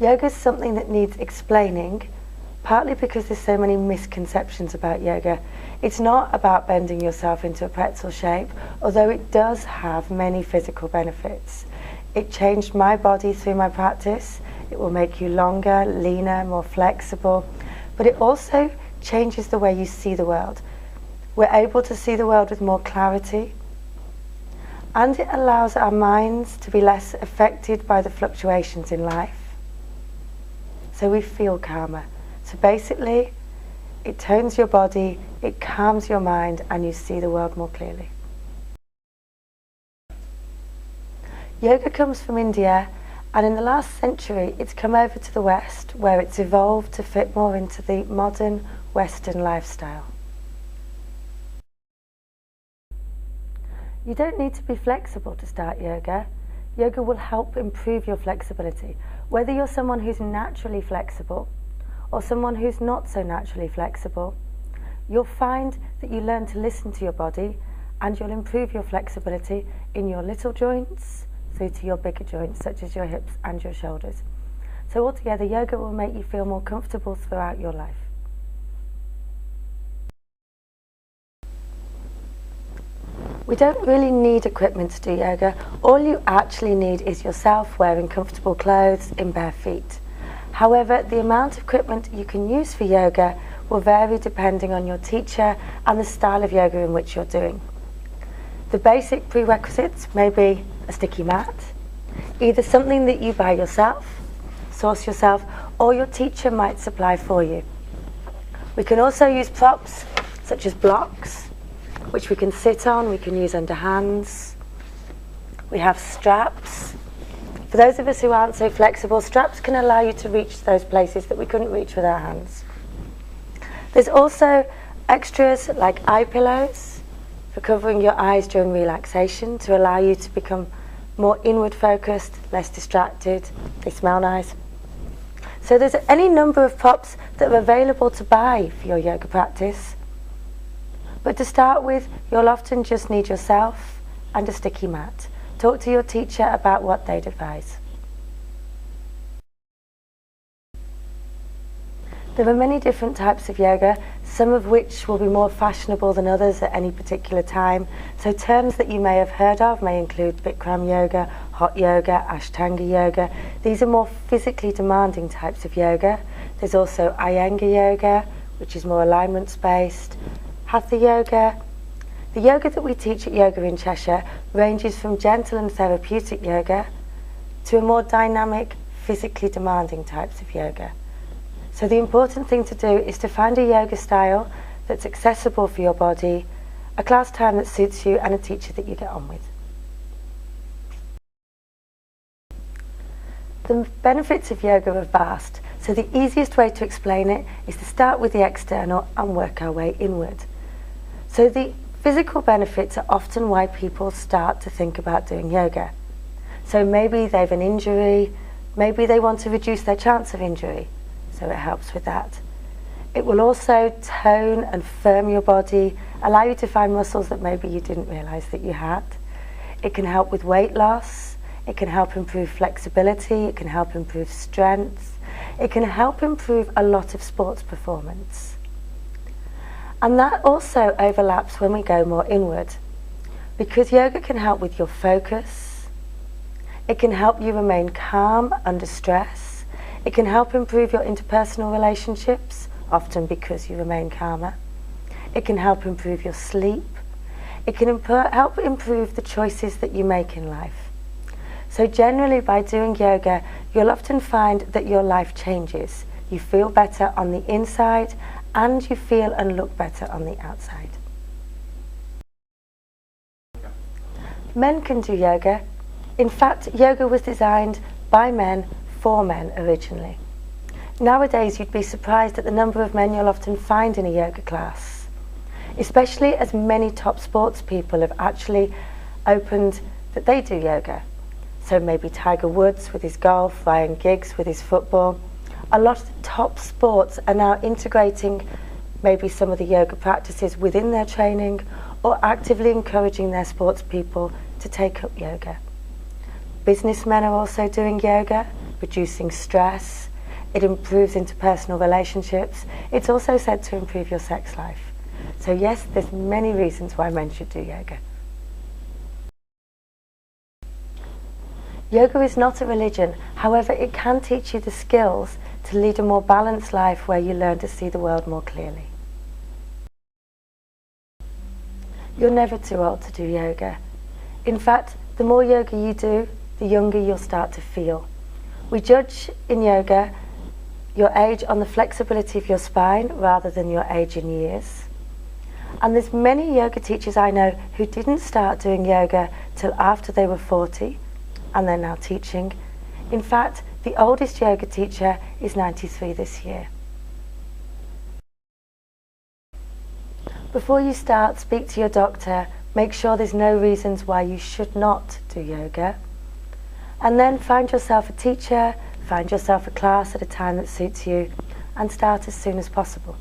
Yoga is something that needs explaining, partly because there's so many misconceptions about yoga. It's not about bending yourself into a pretzel shape, although it does have many physical benefits. It changed my body through my practice. It will make you longer, leaner, more flexible, but it also changes the way you see the world. We're able to see the world with more clarity, and it allows our minds to be less affected by the fluctuations in life. So we feel calmer. So basically, it tones your body, it calms your mind, and you see the world more clearly. Yoga comes from India, and in the last century it's come over to the West, where it's evolved to fit more into the modern Western lifestyle. You don't need to be flexible to start yoga. Yoga will help improve your flexibility. Whether you're someone who's naturally flexible or someone who's not so naturally flexible, you'll find that you learn to listen to your body, and you'll improve your flexibility in your little joints through to your bigger joints, such as your hips and your shoulders. So altogether, yoga will make you feel more comfortable throughout your life. We don't really need equipment to do yoga. All you actually need is yourself wearing comfortable clothes in bare feet. However, the amount of equipment you can use for yoga will vary depending on your teacher and the style of yoga in which you're doing. The basic prerequisites may be a sticky mat, either something that you buy yourself, source yourself, or your teacher might supply for you. We can also use props such as blocks, which we can sit on, we can use under hands. We have straps. For those of us who aren't so flexible, straps can allow you to reach those places that we couldn't reach with our hands. There's also extras like eye pillows for covering your eyes during relaxation to allow you to become more inward focused, less distracted. They smell nice. So there's any number of props that are available to buy for your yoga practice. But to start with, you'll often just need yourself and a sticky mat. Talk to your teacher about what they'd advise. There are many different types of yoga, some of which will be more fashionable than others at any particular time. So terms that you may have heard of may include Bikram yoga, hot yoga, Ashtanga yoga. These are more physically demanding types of yoga. There's also Iyengar yoga, which is more alignments based. Hatha yoga. The yoga that we teach at Yoga in Cheshire ranges from gentle and therapeutic yoga to a more dynamic, physically demanding types of yoga. So the important thing to do is to find a yoga style that's accessible for your body, a class time that suits you, and a teacher that you get on with. The benefits of yoga are vast, so the easiest way to explain it is to start with the external and work our way inward. So the physical benefits are often why people start to think about doing yoga. So maybe they have an injury, maybe they want to reduce their chance of injury, so it helps with that. It will also tone and firm your body, allow you to find muscles that maybe you didn't realise that you had. It can help with weight loss, it can help improve flexibility, it can help improve strength, it can help improve a lot of sports performance. And that also overlaps when we go more inward, because yoga can help with your focus, it can help you remain calm under stress, it can help improve your interpersonal relationships, often because you remain calmer, it can help improve your sleep, it can help improve the choices that you make in life. So generally by doing yoga, you'll often find that your life changes. You feel better on the inside, and you feel and look better on the outside. Men can do yoga. In fact, yoga was designed by men for men originally. Nowadays, you'd be surprised at the number of men you'll often find in a yoga class, especially as many top sports people have actually opened that they do yoga. So maybe Tiger Woods with his golf, Ryan Giggs with his football. A lot of the top sports are now integrating maybe some of the yoga practices within their training, or actively encouraging their sports people to take up yoga. Businessmen are also doing yoga reducing stress. It improves interpersonal relationships. It's also said to improve your sex life. So yes, there's many reasons why men should do yoga. Yoga is not a religion, however it can teach you the skills to lead a more balanced life where you learn to see the world more clearly. You're never too old to do yoga. In fact, the more yoga you do, the younger you'll start to feel. We judge in yoga your age on the flexibility of your spine rather than your age in years. And there's many yoga teachers I know who didn't start doing yoga till after they were 40, and they're now teaching. In fact, the oldest yoga teacher is 93 this year. Before you start, speak to your doctor. Make sure there's no reasons why you should not do yoga. And then find yourself a teacher, find yourself a class at a time that suits you, and start as soon as possible.